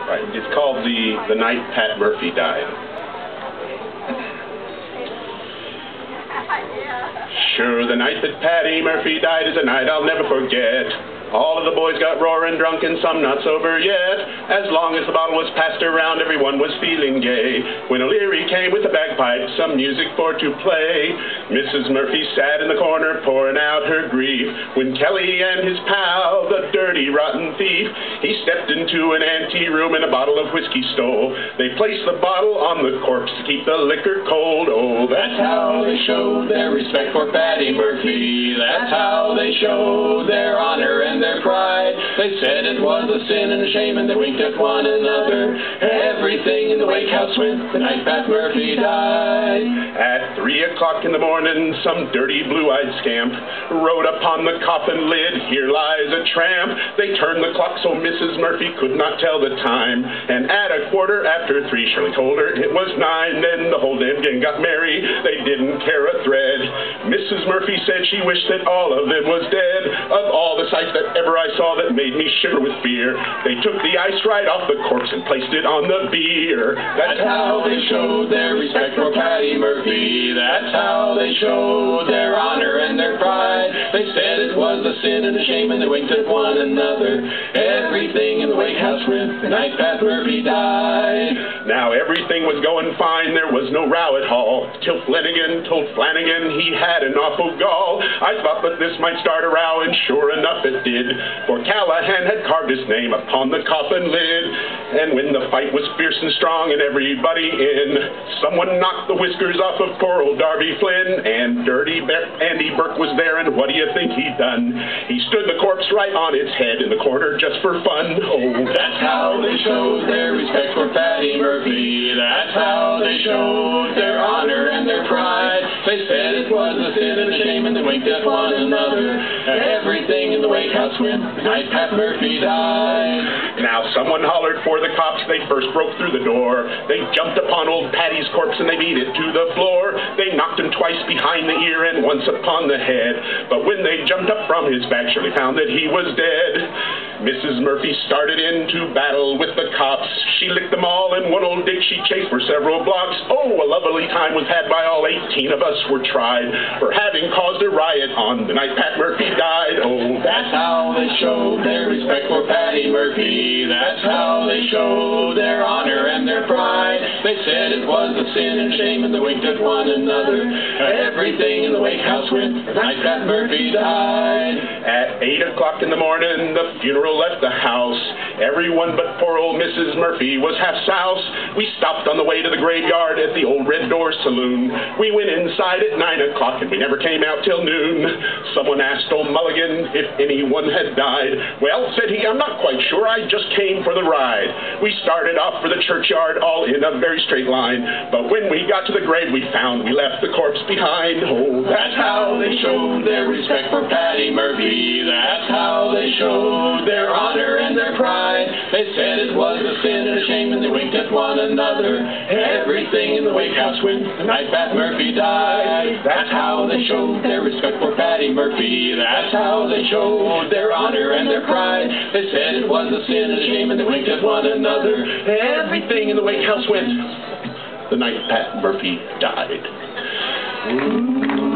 Right, it's called the night Pat Murphy died. Sure, the night that Patty Murphy died is a night I'll never forget. All of the boys got roaring drunk and some not sober yet. As long as the bottle was passed around, everyone was feeling gay. When O'Leary came with the bagpipes, some music for to play, Mrs. Murphy sat in the corner pouring out her grief. When Kelly and his pal, the dirty rotten thief, he stepped into an anteroom and a bottle of whiskey stole. They placed the bottle on the corpse to keep the liquor cold. Oh, that's how they showed their respect for Patty Murphy. That's how they showed their honor and their pride. They said it was a sin and a shame, and they winked at one another. Everything in the wake house went the night Pat Murphy died. At 3 o'clock in the morning, some dirty blue-eyed scamp wrote upon the coffin lid, "Here lies a tramp." They turned the clock so Mrs. Murphy could not tell the time, and at 3:15, Shirley told her it was 9. Then the whole damn gang got merry. They didn't care a thread. Mrs. Murphy said she wished that all of them was dead. Of all the sights that ever I saw that made me shiver with fear, they took the ice right off the corpse and placed it on the beer. That's how they showed their respect for Patty Murphy. That's how they showed their honor and their pride. They said it was a sin and a shame, and they winked at one another. Everything in the wake house went the night Pat Murphy died. Now everything was going fine, there was no row at all, till Flanagan told Flanagan he had an awful gall. I thought that this might start a row, and sure enough it did, for Callahan had carved his name upon the coffin lid. And when the fight was fierce and strong and everybody in, someone knocked the whiskers off of poor old Darby Flynn, and dirty Andy Burke was there, and what do you think he done? He stood the corpse right on its head in the corner just for fun. Oh, that's how they showed their respect for Patty Murphy. That's how they showed their honor and their pride. They said it was a sin and a shame, and they winked at one another. Everything in the wake house went the night Pat Murphy died. Now someone hollered for the cops. They first broke through the door. They jumped upon old Patty's corpse and they beat it to the floor. They knocked him twice behind the ear and once upon the head. But when they jumped up from his back, Shirley found that he was dead. Mrs. Murphy started into battle with the cops. She licked them all, and one old dick she chased for several blocks. Oh, a lovely time was had by all 18 of us were tried for having caused a riot on the night Pat Murphy died. Oh, that's how they showed their respect for Patty Murphy. That's how they showed their honor and their pride. They said it was a sin and shame, and they winked at one another. Everything in the wake house went the night Pat Murphy died. At 8 o'clock in the morning, the funeral left the house. Everyone but poor old Mrs. Murphy was half souse. We stopped on the way to the graveyard at the old Red Door Saloon. We went inside at 9 o'clock, and we never came out till noon. Someone asked old Mulligan if anyone had died. "Well," said he, "I'm not quite sure. I just came for the ride." We started off for the churchyard all in a very straight line, but when we got to the grave, we found we left the corpse behind. Oh, that's how they showed their respect for Patty Murphy. That's how they showed their honor and their pride. They said it was a sin and a shame, and they winked at one another. Everything in the wake house went the night Pat Murphy died. That's how they showed their respect for Patty Murphy. That's how they showed their honor and their pride. They said it was a sin and a shame, and they winked at one another. Everything in the wake house went the night Pat Murphy died. Ooh.